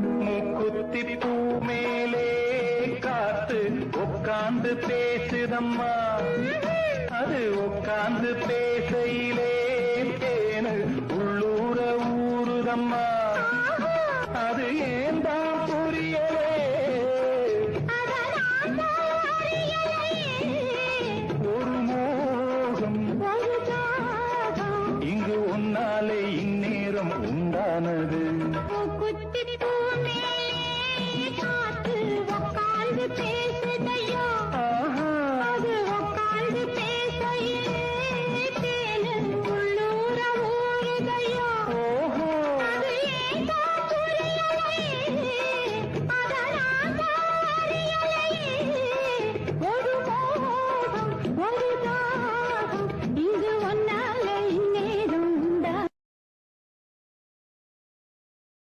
மூக்குத்தி பூ மேலே காத்து உட்கார்ந்து பேசுதம்மா, அது உட்கார்ந்து பேசையிலே தேனு உள்ளூர ஊறுதம்மா, அது ஏன் தான் புரியலே, ஒரு மோகம் இங்கு உன்னாலே இந்நேரம் உண்டானது.